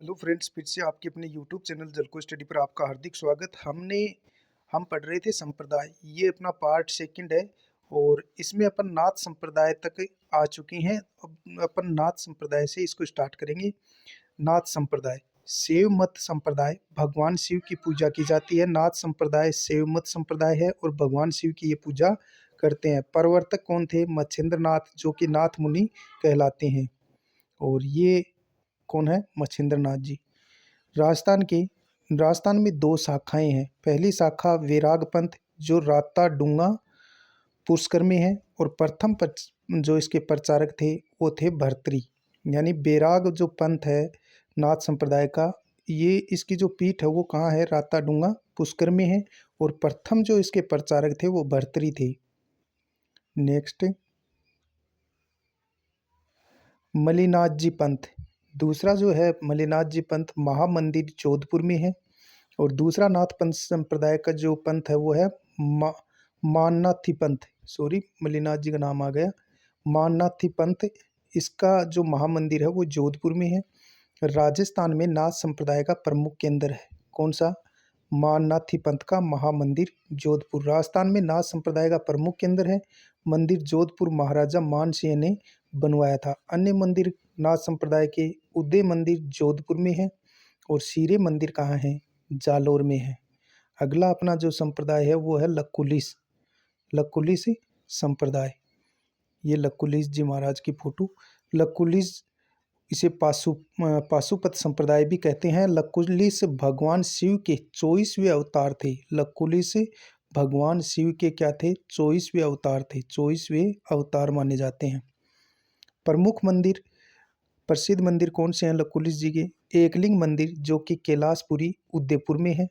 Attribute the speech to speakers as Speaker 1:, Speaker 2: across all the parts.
Speaker 1: Hello friends, फिर से आपके अपने यूट्यूब चैनल जलको स्टडी पर आपका हार्दिक स्वागत। हम पढ़ रहे थे संप्रदाय। ये अपना पार्ट सेकंड है और इसमें अपन नाथ संप्रदाय तक आ चुके हैं। अब अपन नाथ संप्रदाय से इसको स्टार्ट करेंगे। नाथ संप्रदाय शैव मत संप्रदाय, भगवान शिव की पूजा की जाती है। नाथ संप्रदाय शैव मत संप्रदाय है और भगवान शिव की ये पूजा करते हैं। प्रवर्तक कौन थे? मच्छिंद्र नाथ, जो कि नाथ मुनि कहलाते हैं। और ये कौन है? मच्छिंद्र नाथ जी। राजस्थान के राजस्थान में दो शाखाएं हैं। पहली शाखा वैराग पंथ, जो राता डूंगा पुष्कर में है, और जो इसके प्रचारक थे वो थे भर्तृ। यानी बैराग जो पंथ है नाथ संप्रदाय का, ये इसकी जो पीठ है वो कहाँ है? राता डूंगा पुष्कर में है। और प्रथम जो इसके प्रचारक थे वो भर्तृ थे। नेक्स्ट, मलिनाथ जी पंथ। दूसरा जो है मलिनाथ जी पंथ, महामंदिर जोधपुर में है। और दूसरा नाथ पंथ संप्रदाय का जो पंथ है वो है मा, माननाथी पंथ। सॉरी, मलिनाथ जी का नाम आ गया। माननाथी पंथ, इसका जो महामंदिर है वो जोधपुर में है। राजस्थान में नाथ संप्रदाय का प्रमुख केंद्र है। कौन सा? माननाथी पंथ का महामंदिर जोधपुर। राजस्थान में नाथ संप्रदाय का प्रमुख केंद्र है। मंदिर जोधपुर महाराजा मानसिंह ने बनवाया था। अन्य मंदिर नाथ संप्रदाय के उदय मंदिर जोधपुर में है और सीरे मंदिर कहाँ है? जालोर में है। अगला अपना जो संप्रदाय है वो है लकुलिश। लकुलिश संप्रदाय, ये लकुलिश जी महाराज की फोटो। लकुलिश, इसे पाशुपत संप्रदाय भी कहते हैं। लकुलिश भगवान शिव के 24वें अवतार थे। लकुलिश भगवान शिव के क्या थे? 24वें अवतार थे। 24वें अवतार माने जाते हैं। प्रमुख मंदिर, प्रसिद्ध मंदिर कौन से हैं लकुलिश जी के? एकलिंग मंदिर, जो कि कैलाशपुरी उदयपुर में है।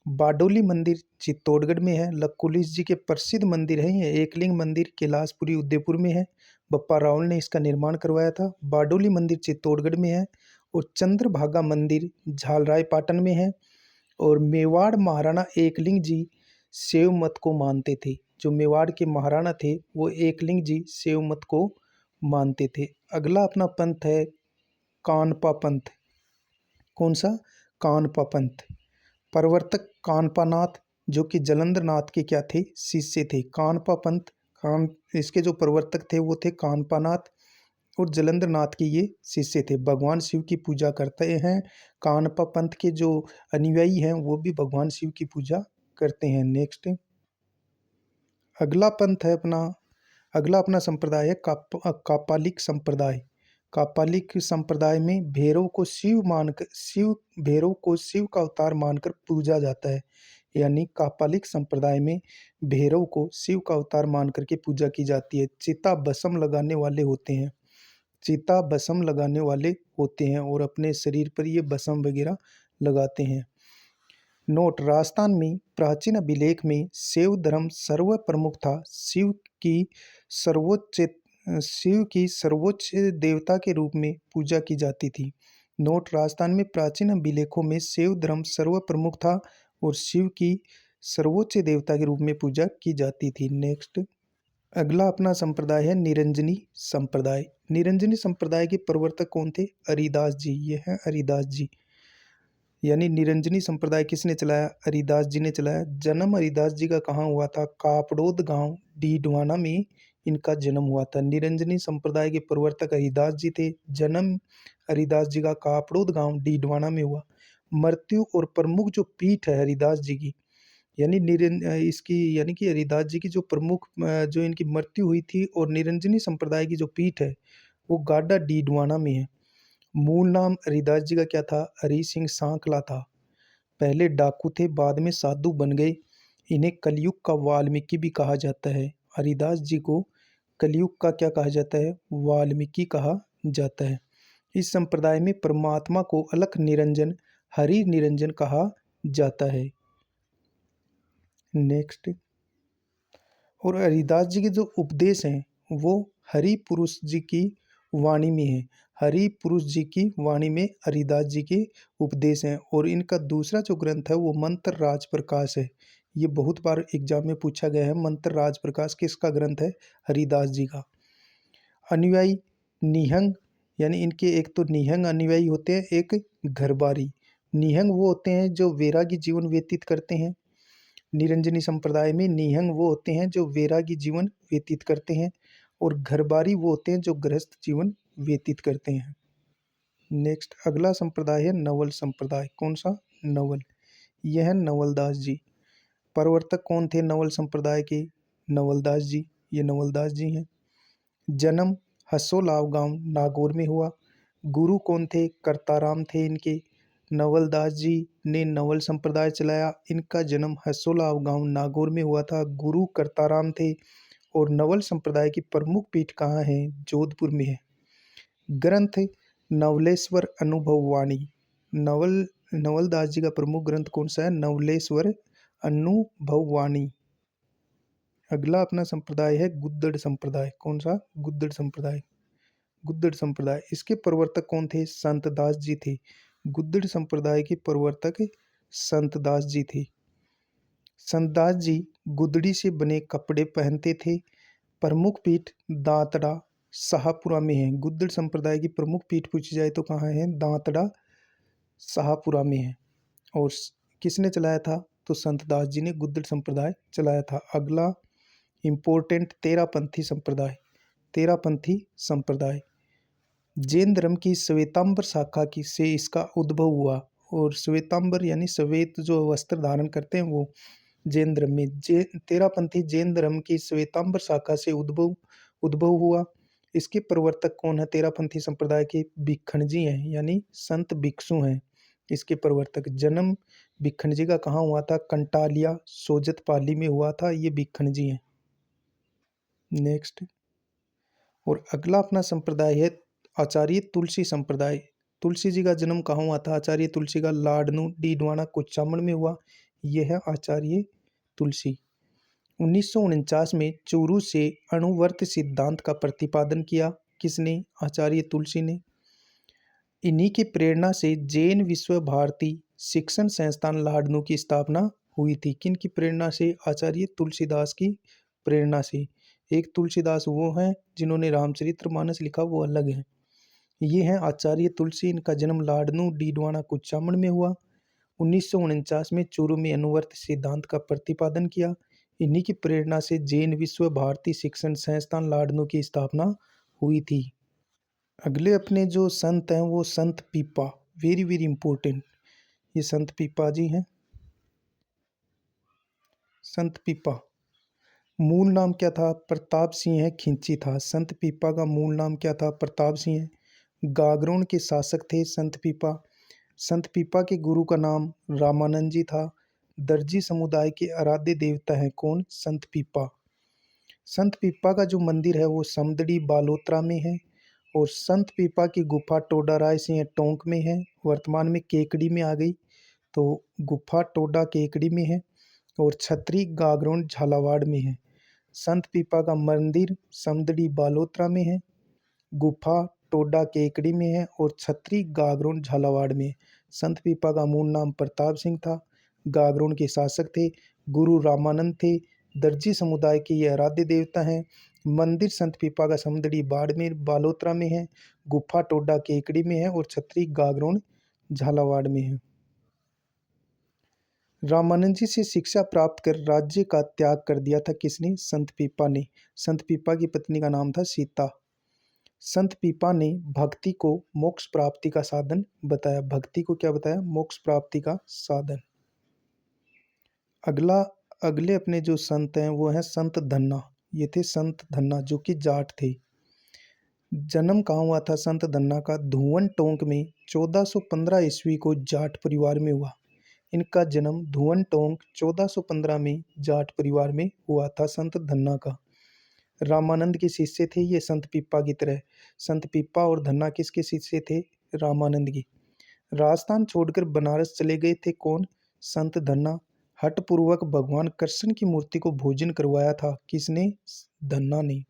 Speaker 1: बाडोली मंदिर चित्तौड़गढ़ में है। लकुलिश जी के प्रसिद्ध मंदिर हैं ये। एकलिंग मंदिर कैलाशपुरी उदयपुर में है, बप्पा रावल ने इसका निर्माण करवाया था। बाडोली मंदिर चित्तौड़गढ़ में है। और चंद्रभागा मंदिर झालराय पाटन में है। और मेवाड़ महाराणा एकलिंग जी शैव मत को मानते थे। जो मेवाड़ के महाराणा थे वो एकलिंग जी शैव मत को मानते थे। अगला अपना पंथ है कानपा पंथ। कौन सा? कानपा पंथ। प्रवर्तक कानपा नाथ, जो कि जलंधर नाथ के क्या थे? शिष्य थे। कानपा पंथ, कान इसके जो प्रवर्तक थे वो थे कानपा नाथ और जलंधर नाथ के ये शिष्य थे। भगवान शिव की पूजा करते हैं। कानपा पंथ के जो अनुयायी हैं वो भी भगवान शिव की पूजा करते हैं। नेक्स्ट, अगला अपना संप्रदाय है कापालिक संप्रदाय। कापालिक संप्रदाय में भैरव को शिव का अवतार मानकर पूजा जाता है। यानी कापालिक संप्रदाय में भैरव को शिव का अवतार मान करके पूजा की जाती है। चिता भस्म लगाने वाले होते हैं। चिता भस्म लगाने वाले होते हैं और अपने शरीर पर ये भस्म वगैरह लगाते हैं। नोट, राजस्थान में प्राचीन अभिलेख में शैव धर्म सर्व प्रमुख था। शिव की सर्वोच्च देवता के रूप में पूजा की जाती थी। नोट, राजस्थान में प्राचीन अभिलेखों में शैव धर्म सर्व प्रमुख था और शिव की सर्वोच्च देवता के रूप में पूजा की जाती थी। नेक्स्ट, अगला अपना संप्रदाय है निरंजनी संप्रदाय। निरंजनी संप्रदाय के प्रवर्तक कौन थे? हरिदास जी। ये है हरिदास जी। यानी निरंजनी संप्रदाय किसने चलाया? हरिदास जी ने चलाया। जन्म हरिदास जी का कहाँ हुआ था? कापड़ोद गांव डीडवाना में इनका जन्म हुआ था। निरंजनी संप्रदाय के प्रवर्तक हरिदास जी थे। जन्म हरिदास जी का कापड़ोद गांव डीडवाना में हुआ। मृत्यु और प्रमुख जो पीठ है हरिदास जी की, यानी कि हरिदास जी की जो प्रमुख जो इनकी मृत्यु हुई थी और निरंजनी संप्रदाय की जो पीठ है वो गाडा डीडवाना में है। मूल नाम हरिदास जी का क्या था? हरि सिंह सांकला था। पहले डाकू थे, बाद में साधु बन गए। इन्हें कलयुग का वाल्मीकि भी कहा जाता है। हरिदास जी को कलयुग का क्या कहा जाता है? वाल्मीकि कहा जाता है। इस संप्रदाय में परमात्मा को अलख निरंजन, हरि निरंजन कहा जाता है। नेक्स्ट, और हरिदास जी के जो उपदेश हैं वो हरि पुरुष जी की वाणी में है। हरि पुरुष जी की वाणी में हरिदास जी के उपदेश हैं। और इनका दूसरा जो ग्रंथ है वो मंत्र राज प्रकाश है। ये बहुत बार एग्जाम में पूछा गया है। मंत्र राज प्रकाश किसका ग्रंथ है? हरिदास जी का। अनुयायी निहंग यानी इनके एक तो निहंग अनुयायी होते हैं, एक घरबारी। निहंग वो होते हैं जो वैरागी जीवन व्यतीत करते हैं। निरंजनी संप्रदाय में निहंग वो होते हैं जो वैरागी जीवन व्यतीत करते हैं, और घरबारी वो होते हैं जो गृहस्थ जीवन व्यतीत करते हैं। नेक्स्ट अगला संप्रदाय है नवल संप्रदाय। कौन सा? नवल। यह है नवलदास जी। प्रवर्तक कौन थे नवल संप्रदाय के? नवलदास जी। ये नवलदास जी हैं। जन्म हसोलाव गांव नागौर में हुआ। गुरु कौन थे? करताराम थे इनके। नवलदास जी ने नवल संप्रदाय चलाया। इनका जन्म हसोलाव गांव नागौर में हुआ था। गुरु करताराम थे। और नवल संप्रदाय की प्रमुख पीठ कहाँ है? जोधपुर में है। ग्रंथ नवलेश्वर अनुभववाणी। नवलदास जी का प्रमुख ग्रंथ कौन सा है? नवलेश्वर अनुभववाणी। अगला अपना संप्रदाय है गुद्दड़ संप्रदाय। कौन सा? गुद्दड़ संप्रदाय। गुद्दड़ संप्रदाय, इसके प्रवर्तक कौन थे? संत दास जी थे। गुद्दड़ संप्रदाय के प्रवर्तक संत दास जी थे। संत दास जी गुदड़ी से बने कपड़े पहनते थे। प्रमुख पीठ दांतड़ा शाहपुरा में है। गुद्दड़ संप्रदाय की प्रमुख पीठ पूछी जाए तो कहाँ है? दांतड़ा शाहपुरा में है। और किसने चलाया था? तो संत दास जी ने गुद्दड़ संप्रदाय चलाया था। अगला इम्पोर्टेंट तेरापंथी संप्रदाय। तेरापंथी संप्रदाय जैन धर्म की श्वेतांबर शाखा की से इसका उद्भव हुआ। और श्वेतांबर यानी श्वेत जो वस्त्र धारण करते हैं वो जैन धर्म में तेरापंथी जैन धर्म की श्वेतांबर शाखा से उद्भव उद्भव हुआ। इसके प्रवर्तक कौन है? तेरापंथी संप्रदाय के भिक्खण जी हैं, यानी संत भिक्षु हैं इसके प्रवर्तक। जन्म भिक्खण जी का कहाँ हुआ था? कंटालिया सोजत पाली में हुआ था। ये भिक्खण जी हैं। नेक्स्ट और अगला अपना संप्रदाय है आचार्य तुलसी संप्रदाय। तुलसी जी का जन्म कहाँ हुआ था? आचार्य तुलसी का लाडनू डीडवाना कुचामन में हुआ। यह है आचार्य तुलसी। 1949 में चूरू से अणुवर्त सिद्धांत का प्रतिपादन किया। किसने? आचार्य तुलसी ने। इन्हीं की प्रेरणा से जैन विश्व भारती शिक्षण संस्थान लाडनू की स्थापना हुई थी। किन की प्रेरणा से? आचार्य तुलसीदास की प्रेरणा से। एक तुलसीदास वो हैं जिन्होंने रामचरितमानस लिखा, वो अलग है। ये हैं आचार्य तुलसी। इनका जन्म लाडनू डीडवाना कुचामन में हुआ। 1949 में चूरू में अनुवर्त सिद्धांत का प्रतिपादन किया। इन्हीं की प्रेरणा से जैन विश्व भारती शिक्षण संस्थान लाडनू की स्थापना हुई थी। अगले अपने जो संत हैं वो संत पीपा। Very very important. ये संत पीपा जी हैं। संत पीपा मूल नाम क्या था? प्रताप सिंह है खिंची था। संत पीपा का मूल नाम क्या था? प्रताप सिंह है। गागरोन के शासक थे संत पीपा। संत पीपा के गुरु का नाम रामानंद जी था। दर्जी समुदाय के आराध्य देवता हैं कौन? संत पीपा। संत पीपा का जो मंदिर है वो समदड़ी बालोतरा में है। और संत पीपा की गुफा टोडा राय सिंह टोंक में है। वर्तमान में केकड़ी में आ गई, तो गुफा टोडा केकड़ी में है। और छतरी गागरोन झालावाड़ में है। संत पीपा का मंदिर समदड़ी बालोतरा में है, गुफा टोडा केकड़ी में है, और छतरी गागरोन झालावाड़ में है। संत पीपा का मूल नाम प्रताप सिंह था। गागरोन के शासक थे। गुरु रामानंद थे। दर्जी समुदाय के ये आराध्य देवता हैं। मंदिर संत पीपा का समदड़ी बाड़मेर बालोतरा में है, गुफा टोडा केकड़ी में है, और छतरी गागरोन झालावाड़ में है। रामानंद जी से शिक्षा प्राप्त कर राज्य का त्याग कर दिया था किसने? संत पीपा ने। संत पीपा की पत्नी का नाम था सीता। संत पीपा ने भक्ति को मोक्ष प्राप्ति का साधन बताया। भक्ति को क्या बताया? मोक्ष प्राप्ति का साधन। अगला अगले अपने जो संत हैं वो हैं संत धन्ना। ये थे संत धन्ना जो कि जाट थे। जन्म कहाँ हुआ था संत धन्ना का? धुवन टोंक में 1415 ईस्वी को जाट परिवार में हुआ। इनका जन्म धुवन टोंक 1415 में जाट परिवार में हुआ था संत धन्ना का। रामानंद के शिष्य थे ये संत पीपा की तरह। संत पीपा और धन्ना किसके शिष्य थे? रामानंद की। राजस्थान छोड़कर बनारस चले गए थे कौन? संत धन्ना। हठपूर्वक भगवान कृष्ण की मूर्ति को भोजन करवाया था किसने? धन्ना ने।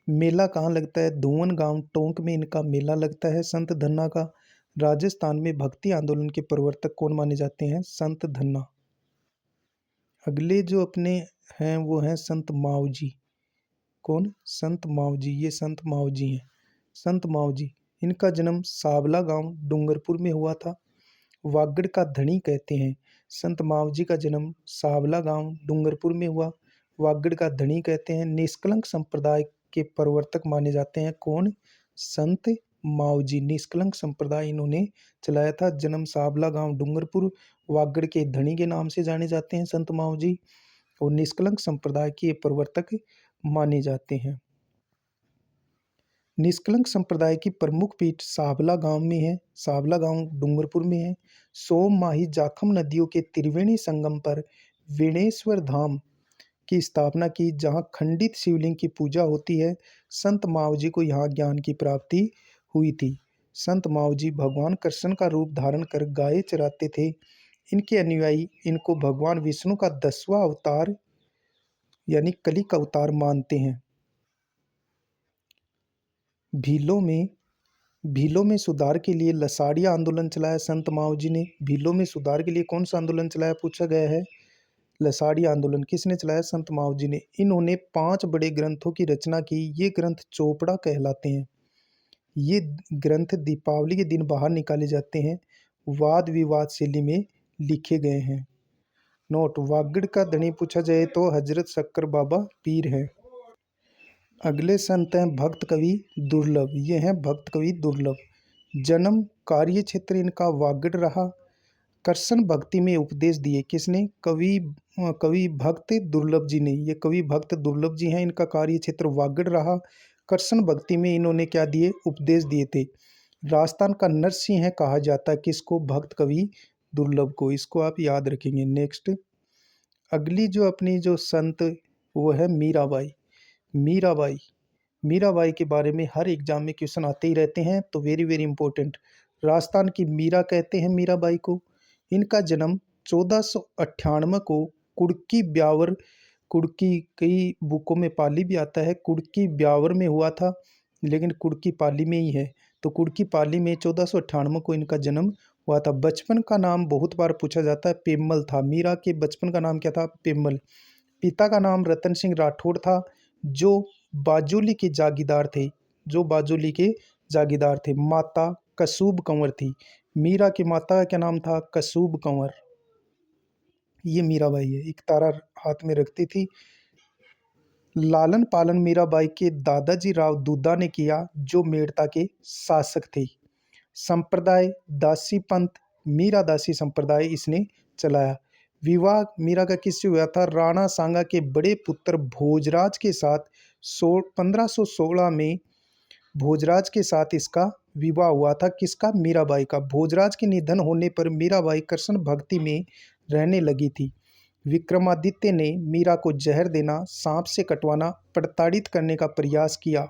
Speaker 1: मेला कहाँ लगता है? धुवन गांव टोंक में इनका मेला लगता है संत धन्ना का। राजस्थान में भक्ति आंदोलन के प्रवर्तक कौन माने जाते हैं? संत धन्ना। अगले जो अपने हैं वो हैं संत मावजी। कौन? संत मावजी। ये संत मावजी हैं। संत मावजी इनका जन्म सावला गांव डूंगरपुर में हुआ था। वागड़ का धनी कहते हैं। संत मावजी का जन्म सावला गांव डूंगरपुर में हुआ। वागड़ का धनी कहते हैं। निष्कलंक संप्रदाय के प्रवर्तक माने जाते हैं कौन? संत मावजी। निष्कलंक संप्रदाय इन्होंने चलाया था। जन्म सावला गांव डूंगरपुर। वागड़ के धनी के नाम से जाने जाते हैं संत मावजी, और निष्कलंक संप्रदाय के प्रवर्तक माने जाते हैं। निष्कलंक संप्रदाय की प्रमुख पीठ सावला गांव में है। सावला गांव डूंगरपुर में है। सोम माही जाखम नदियों के त्रिवेणी संगम पर वेणेश्वर धाम की स्थापना की, जहां खंडित शिवलिंग की पूजा होती है। संत मावजी को यहाँ ज्ञान की प्राप्ति हुई थी। संत मावजी भगवान कृष्ण का रूप धारण कर गाय चराते थे। इनके अनुयायी इनको भगवान विष्णु का 10वां अवतार यानी कली का अवतार मानते हैं। भीलों में सुधार के लिए लसाड़िया आंदोलन चलाया संत मावजी ने। भीलों में सुधार के लिए कौन सा आंदोलन चलाया पूछा गया है? लसाड़िया आंदोलन। किसने चलाया? संत मावजी ने। इन्होंने 5 बड़े ग्रंथों की रचना की। ये ग्रंथ चोपड़ा कहलाते हैं। ये ग्रंथ दीपावली के दिन बाहर निकाले जाते हैं। वाद विवाद शैली में लिखे गए हैं। नोट: वागड़ का धनी पूछा जाए तो हजरत शक्कर बाबा पीर है। अगले संत हैं भक्त कवि दुर्लभ। ये हैं भक्त कवि दुर्लभ। जन्म कार्य क्षेत्र इनका वागड़ रहा। कृष्ण भक्ति में उपदेश दिए किसने? कवि भक्त दुर्लभ जी ने। ये कवि भक्त दुर्लभ जी हैं। इनका कार्य क्षेत्र वागड़ रहा। कृष्ण भक्ति में इन्होंने क्या दिए? उपदेश दिए थे। राजस्थान का नरसिंह है कहा जाता है किसको? भक्त कवि दुर्लभ को। इसको आप याद रखेंगे। नेक्स्ट, अगली जो अपनी जो संत वो है मीराबाई। मीराबाई मीराबाई के बारे में हर एग्जाम में क्वेश्चन आते ही रहते हैं, तो वेरी वेरी इंपॉर्टेंट। राजस्थान की मीरा कहते हैं मीराबाई को। इनका जन्म 1498 को कुड़की ब्यावर, कुड़की कई बुकों में पाली भी आता है, कुड़की ब्यावर में हुआ था, लेकिन कुड़की पाली में ही है। तो कुड़की पाली में 1498 को इनका जन्म हुआ था। बचपन का नाम बहुत बार पूछा जाता है, पेम्मल था। मीरा के बचपन का नाम क्या था? पेम्मल। पिता का नाम रतन सिंह राठौड़ था, जो बाजोली के जागीरदार थे। माता कसूब कंवर थी। मीरा की माता का क्या नाम था? कसूब कंवर। ये मीराबाई है। एक तारा हाथ में रखती थी। लालन पालन मीराबाई के दादाजी राव दूधा ने किया, जो मेड़ता के शासक थे। संप्रदाय दासी पंथ, मीरा दासी संप्रदाय इसने चलाया। विवाह मीरा का किससे हुआ था? राणा सांगा के बड़े पुत्र भोजराज के साथ 1516 में भोजराज के साथ इसका विवाह हुआ था। किसका? मीराबाई का। भोजराज के निधन होने पर मीराबाई कृष्ण भक्ति में रहने लगी थी। विक्रमादित्य ने मीरा को जहर देना, सांप से कटवाना, प्रताड़ित करने का प्रयास किया।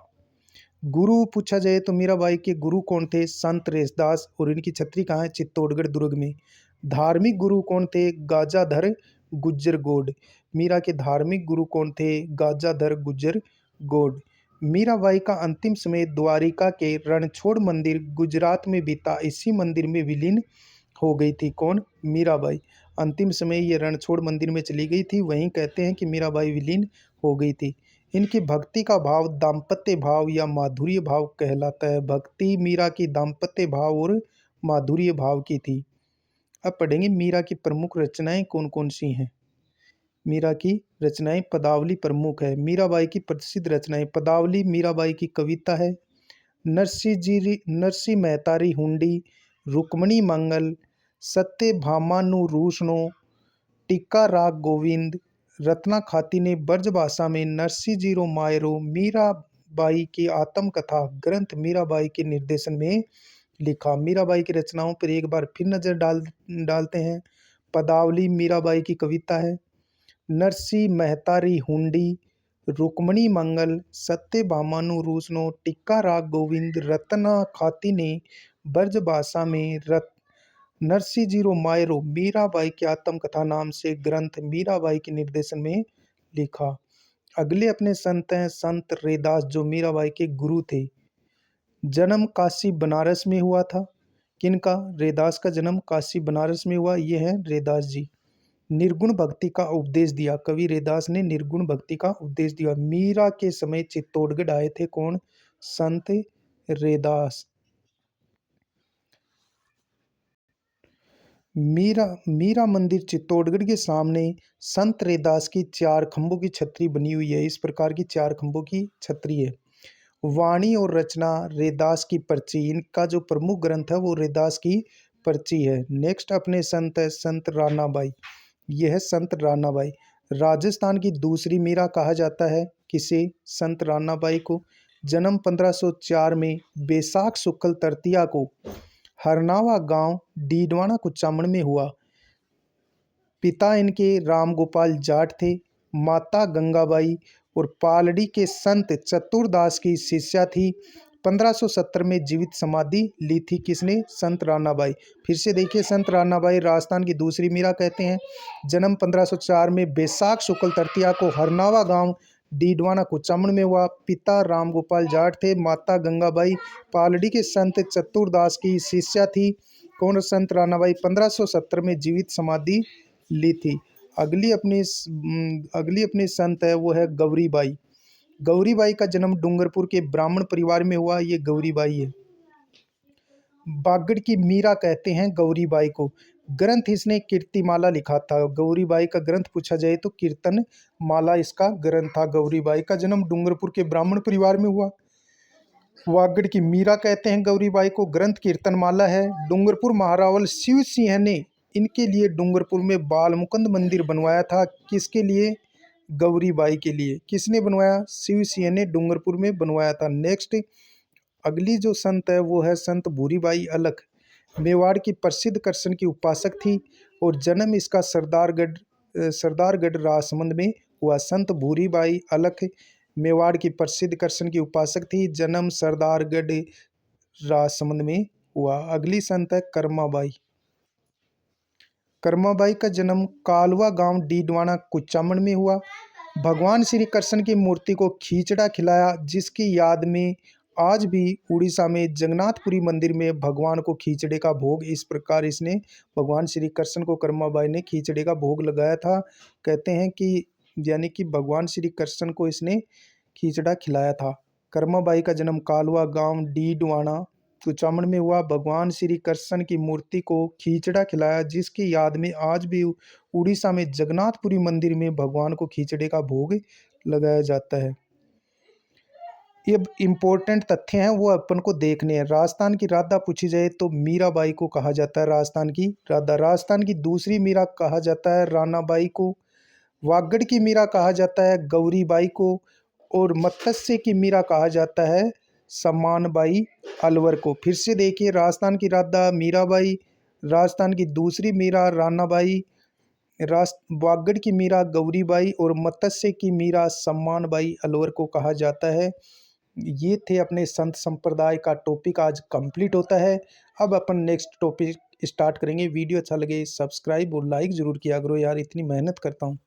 Speaker 1: गुरु पूछा जाए तो मीराबाई के गुरु कौन थे? संत रेसदास। और इनकी छत्री कहाँ है? चित्तौड़गढ़ दुर्ग में। धार्मिक गुरु कौन थे? गाजाधर गुज्जर गौड़। मीरा के धार्मिक गुरु कौन थे? गाजाधर गुज्जर गौड़। मीराबाई का अंतिम समय द्वारिका के रणछोड़ मंदिर गुजरात में बीता। इसी मंदिर में विलीन हो गई थी। कौन? मीराबाई। अंतिम समय ये रणछोड़ मंदिर में चली गई थी, वहीं कहते हैं कि मीराबाई विलीन हो गई थी। इनकी भक्ति का भाव दाम्पत्य भाव या माधुर्य भाव कहलाता है। भक्ति मीरा की दाम्पत्य भाव और माधुर्य भाव की थी। अब पढ़ेंगे मीरा की प्रमुख रचनाएं कौन कौन सी हैं। मीरा की रचनाएं, पदावली प्रमुख है। मीराबाई की प्रसिद्ध रचनाएं, पदावली मीराबाई की कविता है। नरसी मेहतारी हुंडी, रुक्मणी मंगल, सत्य भामानुरूषणो, टीका राग गोविंद, रत्ना खाती ने ब्रजभाषा में नरसी जीरो मायरो, मीराबाई की आत्मकथा ग्रंथ मीराबाई के निर्देशन में लिखा। मीराबाई की रचनाओं पर एक बार फिर नजर डालते हैं। पदावली मीराबाई की कविता है। नरसी मेहतारी हुंडी, रुक्मणी मंगल, सत्य भामानुरूषणो, टिक्का राग गोविंद, रत्ना खाती ने ब्रजभाषा में नरसी जीरो मायरो, मीराबाई की आत्मकथा नाम से ग्रंथ मीराबाई के निर्देशन में लिखा। अगले अपने संत हैं संत रैदास, जो मीराबाई के गुरु थे। जन्म काशी बनारस में हुआ था। किनका? रैदास का जन्म काशी बनारस में हुआ। ये हैं रैदास जी। निर्गुण भक्ति का उपदेश दिया। कवि रैदास ने निर्गुण भक्ति का उपदेश दिया। मीरा के समय चित्तौड़गढ़ आए थे। कौन? संत रैदास। मीरा मीरा मंदिर चित्तौड़गढ़ के सामने संत रैदास की 4 खंभों की छतरी बनी हुई है। इस प्रकार की 4 खंभों की छतरी है। वाणी और रचना रैदास की पर्ची, इनका जो प्रमुख ग्रंथ है वो रैदास की पर्ची है। नेक्स्ट अपने संत है संत रानाबाई। यह है संत रानाबाई। राजस्थान की दूसरी मीरा कहा जाता है किसे? संत रानाबाई को। जन्म 1504 में बैसाख शुक्ल तृतीया को हरनावा गांव डीडवाना कुचामन में हुआ। पिता इनके राम गोपाल जाट थे। माता गंगाबाई और पालड़ी के संत चतुरदास की शिष्या थी। 1570 में जीवित समाधि ली थी किसने? संत रानाबाई। फिर से देखिए, संत रानाबाई राजस्थान की दूसरी मीरा कहते हैं। जन्म 1504 में बैसाख शुक्ल तृतीया को हरनावा गांव डीडवाना कुचामन में हुआ। पिता राम गोपाल जाट थे। माता गंगाबाई पालड़ी के संत चतुरदास की शिष्या थी। कौन? संत रानाबाई। 1570 में जीवित समाधि ली थी। अगली अपनी संत है वो है गौरीबाई। गौरीबाई का जन्म डूंगरपुर के ब्राह्मण परिवार में हुआ। ये गौरीबाई है। बागड़ की मीरा कहते हैं गौरीबाई को। ग्रंथ इसने कीर्तिमाला लिखा था। गौरीबाई का ग्रंथ पूछा जाए तो कीर्तन माला इसका ग्रंथ था। गौरीबाई का जन्म डूंगरपुर के ब्राह्मण परिवार में हुआ। वागड़ की मीरा कहते हैं गौरीबाई को। ग्रंथ कीर्तनमाला है। डूंगरपुर महारावल शिव सिंह ने इनके लिए डूंगरपुर में बाल मुकुंद मंदिर बनवाया था। किसके लिए? गौरीबाई के लिए। किसने बनवाया? शिव सिंह ने डूंगरपुर में बनवाया था। नेक्स्ट अगली जो संत है वो है संत भूरीबाई अलख। मेवाड़ की प्रसिद्ध कृष्ण की उपासक थी और जन्म इसका सरदारगढ़ राजसमंद में हुआ। संत भूरीबाई अलख मेवाड़ की प्रसिद्ध कृष्ण की उपासक थी। जन्म सरदारगढ़ राजसमंद में हुआ। अगली संत है कर्माबाई। कर्माबाई का जन्म कालवा गांव डीडवाना कुचामन में हुआ। भगवान श्री कृष्ण की मूर्ति को खींचड़ा खिलाया, जिसकी याद में आज भी उड़ीसा में जगन्नाथपुरी मंदिर में भगवान को खींचड़े का भोग, इस प्रकार इसने भगवान श्री कृष्ण को कर्माबाई ने खींचड़े का भोग लगाया था। कहते हैं कि यानी कि भगवान श्री कृष्ण को इसने खींचड़ा खिलाया था। कर्माबाई का जन्म कालवा गांव डीडवाना कुचामन में हुआ। भगवान श्री कृष्ण की मूर्ति को खींचड़ा खिलाया, जिसकी याद में आज भी उड़ीसा में जगन्नाथपुरी मंदिर में भगवान को खींचड़े का भोग लगाया जाता है। ये इम्पोर्टेंट तथ्य हैं वो अपन को देखने हैं। राजस्थान की राधा पूछी जाए तो मीराबाई को कहा जाता है राजस्थान की राधा। राजस्थान की दूसरी मीरा कहा जाता है रानाबाई को। वागड़ की मीरा कहा जाता है गौरीबाई को। और मत्स्य की मीरा कहा जाता है सम्मानबाई अलवर को। फिर से देखिए, राजस्थान की राधा मीराबाई, राजस्थान की दूसरी मीरा रानाबाई, वागड़ की मीरा गौरीबाई और मत्स्य की मीरा सम्मानबाई अलवर को कहा जाता है। ये थे अपने संत संप्रदाय का टॉपिक, आज कंप्लीट होता है। अब अपन नेक्स्ट टॉपिक स्टार्ट करेंगे। वीडियो अच्छा लगे सब्सक्राइब और लाइक ज़रूर किया करो यार, इतनी मेहनत करता हूँ।